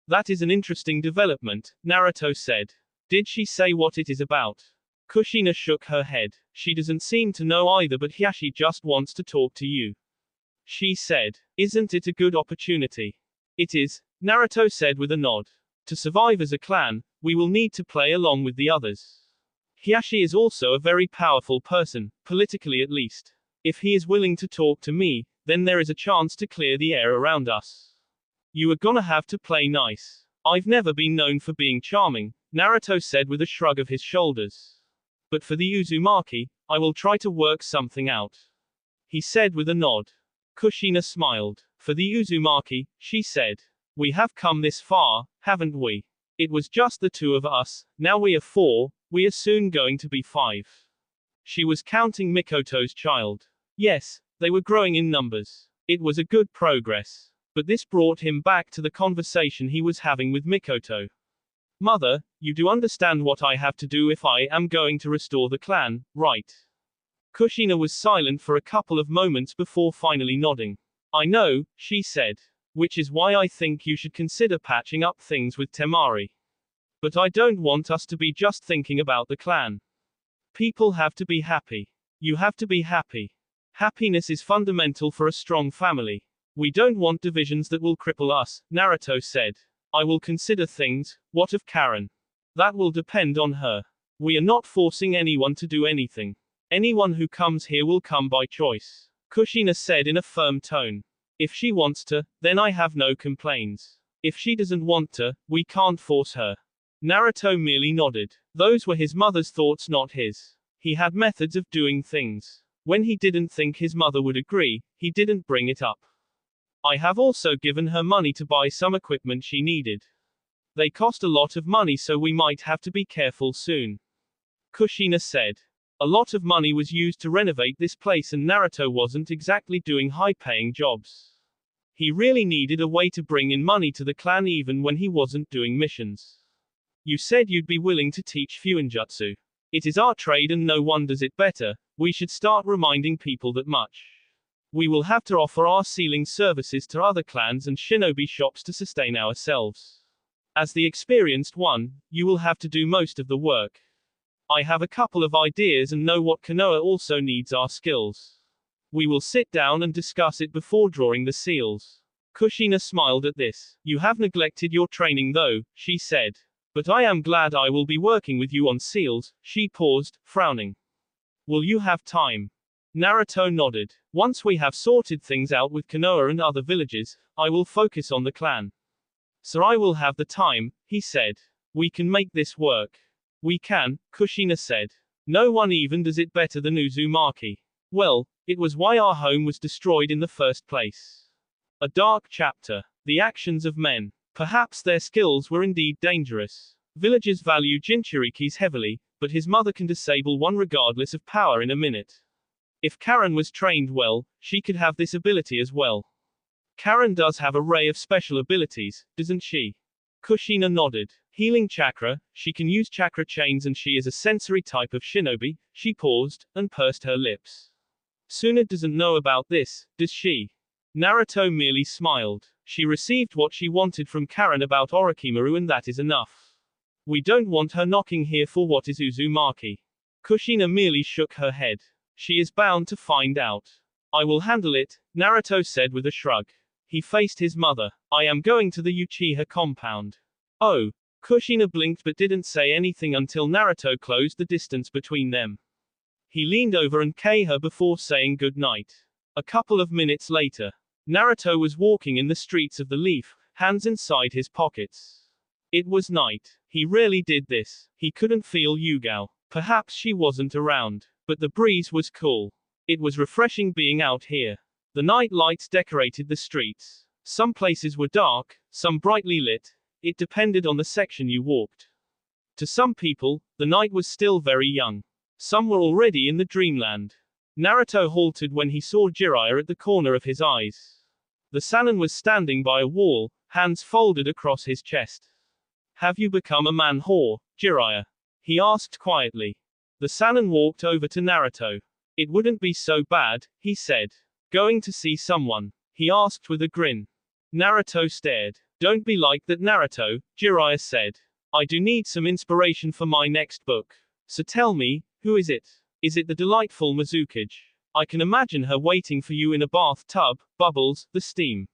That is an interesting development, Naruto said. Did she say what it is about? Kushina shook her head. She doesn't seem to know either, but Hiashi just wants to talk to you. She said. Isn't it a good opportunity? It is, Naruto said with a nod. To survive as a clan, we will need to play along with the others. Hiashi is also a very powerful person, politically at least. If he is willing to talk to me, then there is a chance to clear the air around us. You are gonna have to play nice. I've never been known for being charming, Naruto said with a shrug of his shoulders. But for the Uzumaki, I will try to work something out. He said with a nod. Kushina smiled. For the Uzumaki, she said. We have come this far, haven't we? It was just the two of us, now we are 4, we are soon going to be 5. She was counting Mikoto's child. Yes, they were growing in numbers. It was a good progress. But this brought him back to the conversation he was having with Mikoto. Mother, you do understand what I have to do if I am going to restore the clan, right? Kushina was silent for a couple of moments before finally nodding. I know, she said. Which is why I think you should consider patching up things with Temari. But I don't want us to be just thinking about the clan. People have to be happy. You have to be happy. Happiness is fundamental for a strong family. We don't want divisions that will cripple us, Naruto said. I will consider things. What of Karen? That will depend on her. We are not forcing anyone to do anything. Anyone who comes here will come by choice. Kushina said in a firm tone. If she wants to, then I have no complaints. If she doesn't want to, we can't force her. Naruto merely nodded. Those were his mother's thoughts, not his. He had methods of doing things. When he didn't think his mother would agree, he didn't bring it up. I have also given her money to buy some equipment she needed. They cost a lot of money, so we might have to be careful soon. Kushina said. A lot of money was used to renovate this place, and Naruto wasn't exactly doing high-paying jobs. He really needed a way to bring in money to the clan even when he wasn't doing missions. You said you'd be willing to teach fuinjutsu. It is our trade and no one does it better. We should start reminding people that much. We will have to offer our sealing services to other clans and shinobi shops to sustain ourselves. As the experienced one, you will have to do most of the work. I have a couple of ideas and know what Konoha also needs our skills. We will sit down and discuss it before drawing the seals. Kushina smiled at this. You have neglected your training though, she said. But I am glad I will be working with you on seals. She paused, frowning. Will you have time? Naruto nodded. Once we have sorted things out with Konoha and other villages, I will focus on the clan. So I will have the time, he said. We can make this work. We can, Kushina said. No one even does it better than Uzumaki. Well, it was why our home was destroyed in the first place. A dark chapter. The actions of men. Perhaps their skills were indeed dangerous. Villagers value Jinchurikis heavily, but his mother can disable one regardless of power in a minute. If Karen was trained well, she could have this ability as well. Karen does have an array of special abilities, doesn't she? Kushina nodded. Healing chakra, she can use chakra chains and she is a sensory type of shinobi. She paused, and pursed her lips. Suna doesn't know about this, does she? Naruto merely smiled. She received what she wanted from Karen about Orochimaru and that is enough. We don't want her knocking here for what is Uzumaki. Kushina merely shook her head. She is bound to find out. I will handle it, Naruto said with a shrug. He faced his mother. I am going to the Uchiha compound. Oh. Kushina blinked but didn't say anything until Naruto closed the distance between them. He leaned over and kissed her before saying good night. A couple of minutes later, Naruto was walking in the streets of the Leaf, hands inside his pockets. It was night. He rarely did this. He couldn't feel Yugao. Perhaps she wasn't around. But the breeze was cool. It was refreshing being out here. The night lights decorated the streets. Some places were dark, some brightly lit. It depended on the section you walked. To some people, the night was still very young. Some were already in the dreamland. Naruto halted when he saw Jiraiya at the corner of his eyes. The Sannin was standing by a wall, hands folded across his chest. Have you become a man whore, Jiraiya? He asked quietly. The Sannin walked over to Naruto. It wouldn't be so bad, he said. Going to see someone? He asked with a grin. Naruto stared. Don't be like that, Naruto, Jiraiya said. I do need some inspiration for my next book. So tell me, who is it? Is it the delightful Mizukage? I can imagine her waiting for you in a bathtub, bubbles, the steam.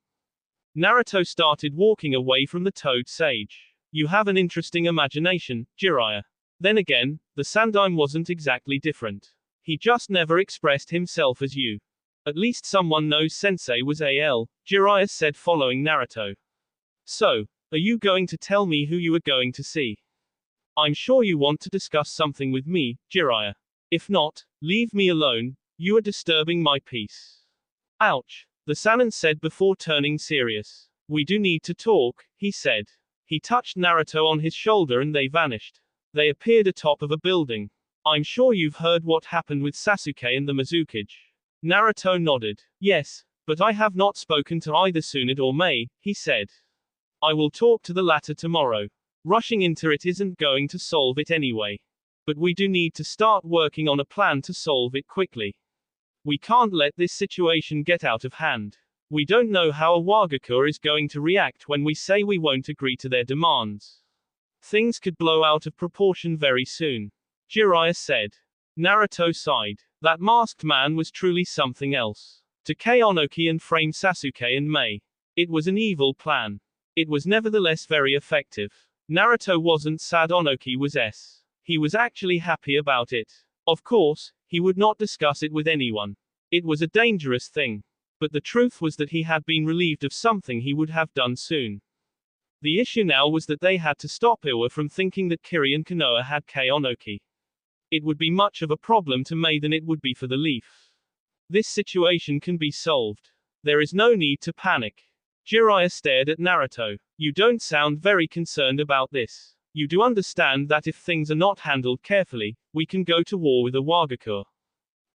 Naruto started walking away from the toad sage. You have an interesting imagination, Jiraiya. Then again, the Sandaime wasn't exactly different. He just never expressed himself as you. At least someone knows Sensei was AL, Jiraiya said following Naruto. So, are you going to tell me who you are going to see? I'm sure you want to discuss something with me, Jiraiya. If not, leave me alone, you are disturbing my peace. Ouch, the Sannin said before turning serious. We do need to talk, he said. He touched Naruto on his shoulder and they vanished. They appeared atop of a building. I'm sure you've heard what happened with Sasuke and the Mizukage. Naruto nodded. Yes, but I have not spoken to either Tsunade or Mei, he said. I will talk to the latter tomorrow. Rushing into it isn't going to solve it anyway. But we do need to start working on a plan to solve it quickly. We can't let this situation get out of hand. We don't know how a Wagakur is going to react when we say we won't agree to their demands. Things could blow out of proportion very soon. Jiraiya said. Naruto sighed. That masked man was truly something else. To kill Onoki and frame Sasuke and Mei. It was an evil plan. It was nevertheless very effective. Naruto wasn't sad Onoki was S. He was actually happy about it. Of course, he would not discuss it with anyone. It was a dangerous thing. But the truth was that he had been relieved of something he would have done soon. The issue now was that they had to stop Iwa from thinking that Kiri and Konoha had killed Onoki. It would be much of a problem to Mei than it would be for the Leaf. This situation can be solved. There is no need to panic. Jiraiya stared at Naruto. You don't sound very concerned about this. You do understand that if things are not handled carefully, we can go to war with a Wagakur.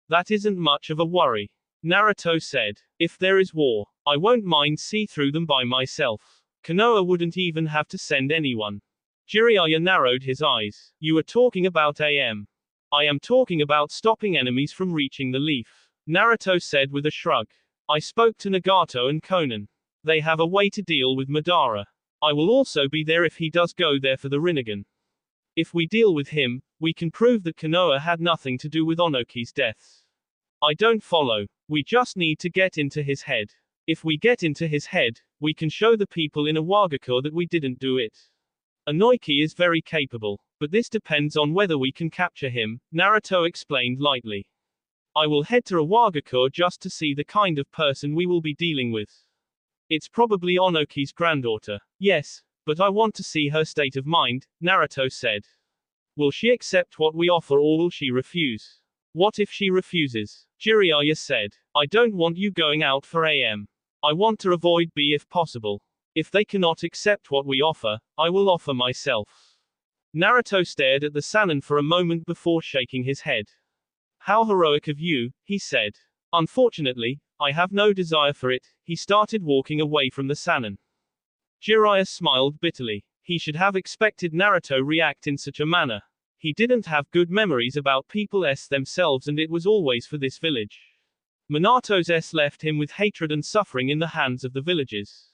That isn't much of a worry. Naruto said. If there is war, I won't mind see through them by myself. Konoha wouldn't even have to send anyone. Jiraiya narrowed his eyes. You are talking about AM. I am talking about stopping enemies from reaching the leaf. Naruto said with a shrug. I spoke to Nagato and Konan. They have a way to deal with Madara. I will also be there if he does go there for the Rinnegan. If we deal with him, we can prove that Konoha had nothing to do with Onoki's deaths. I don't follow. We just need to get into his head. If we get into his head, we can show the people in Wagakur that we didn't do it. Onoki is very capable, but this depends on whether we can capture him, Naruto explained lightly. I will head to Wagakur just to see the kind of person we will be dealing with. It's probably Onoki's granddaughter. Yes, but I want to see her state of mind, Naruto said. Will she accept what we offer or will she refuse? What if she refuses? Jiraiya said. I don't want you going out for AM. I want to avoid B if possible. If they cannot accept what we offer, I will offer myself. Naruto stared at the Sannin for a moment before shaking his head. How heroic of you, he said. Unfortunately, I have no desire for it. He started walking away from the Sannin. Jiraiya smiled bitterly. He should have expected Naruto react in such a manner. He didn't have good memories about people themselves and it was always for this village. Minato's left him with hatred and suffering in the hands of the villagers.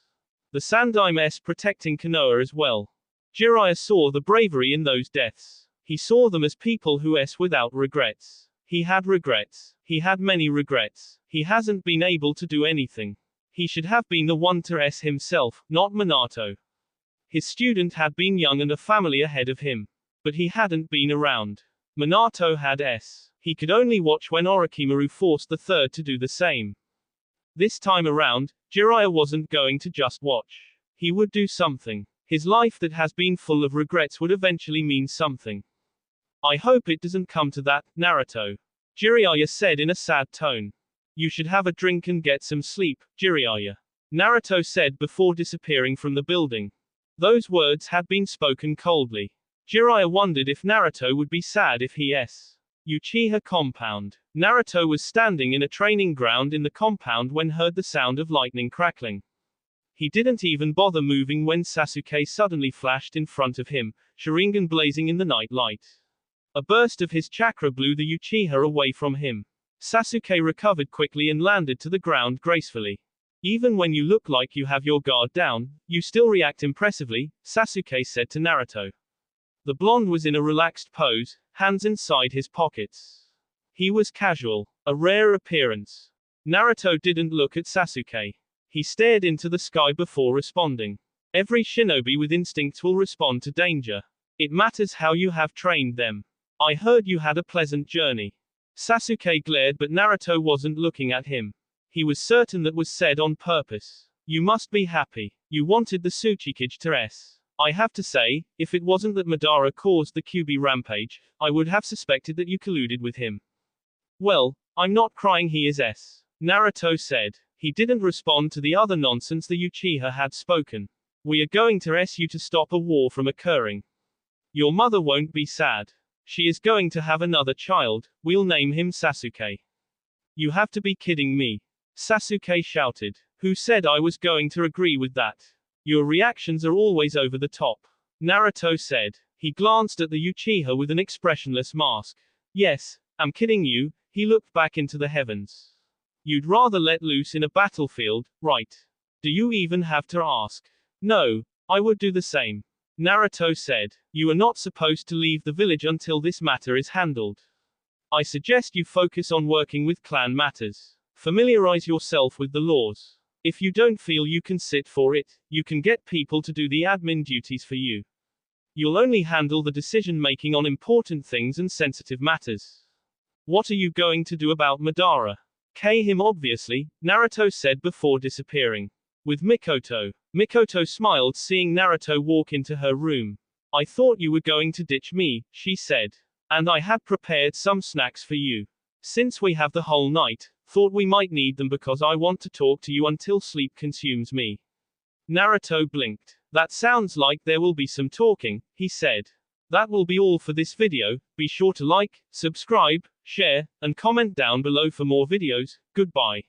The Sandaime protecting Konoha as well. Jiraiya saw the bravery in those deaths. He saw them as people who without regrets. He had regrets. He had many regrets. He hasn't been able to do anything. He should have been the one to himself, not Minato. His student had been young and a family ahead of him. But he hadn't been around. Minato had He could only watch when Orochimaru forced the third to do the same. This time around, Jiraiya wasn't going to just watch. He would do something. His life that has been full of regrets would eventually mean something. I hope it doesn't come to that, Naruto. Jiraiya said in a sad tone. You should have a drink and get some sleep, Jiraiya. Naruto said before disappearing from the building. Those words had been spoken coldly. Jiraiya wondered if Naruto would be sad if he Uchiha compound. Naruto was standing in a training ground in the compound when heard the sound of lightning crackling. He didn't even bother moving when Sasuke suddenly flashed in front of him, Sharingan blazing in the night light. A burst of his chakra blew the Uchiha away from him. Sasuke recovered quickly and landed to the ground gracefully. Even when you look like you have your guard down, you still react impressively, Sasuke said to Naruto. The blonde was in a relaxed pose, hands inside his pockets. He was casual, a rare appearance. Naruto didn't look at Sasuke. He stared into the sky before responding. Every shinobi with instincts will respond to danger. It matters how you have trained them. I heard you had a pleasant journey. Sasuke glared but Naruto wasn't looking at him. He was certain that was said on purpose. You must be happy. You wanted the Tsuchikage to I have to say, if it wasn't that Madara caused the Kyuubi rampage, I would have suspected that you colluded with him. Well, I'm not crying he is Naruto said. He didn't respond to the other nonsense the Uchiha had spoken. We are going to you to stop a war from occurring. Your mother won't be sad. She is going to have another child, we'll name him Sasuke. You have to be kidding me. Sasuke shouted. Who said I was going to agree with that? Your reactions are always over the top. Naruto said. He glanced at the Uchiha with an expressionless mask. Yes, I'm kidding you, he looked back into the heavens. You'd rather let loose in a battlefield, right? Do you even have to ask? No, I would do the same. Naruto said. You are not supposed to leave the village until this matter is handled. I suggest you focus on working with clan matters. Familiarize yourself with the laws. If you don't feel you can sit for it, you can get people to do the admin duties for you. You'll only handle the decision making on important things and sensitive matters. What are you going to do about Madara? Him obviously, Naruto said before disappearing. With Mikoto. Mikoto smiled seeing Naruto walk into her room. I thought you were going to ditch me, she said. And I had prepared some snacks for you. Since we have the whole night, Thought we might need them because I want to talk to you until sleep consumes me. Naruto blinked. That sounds like there will be some talking, he said. That will be all for this video. Be sure to like, subscribe, share, and comment down below for more videos. Goodbye.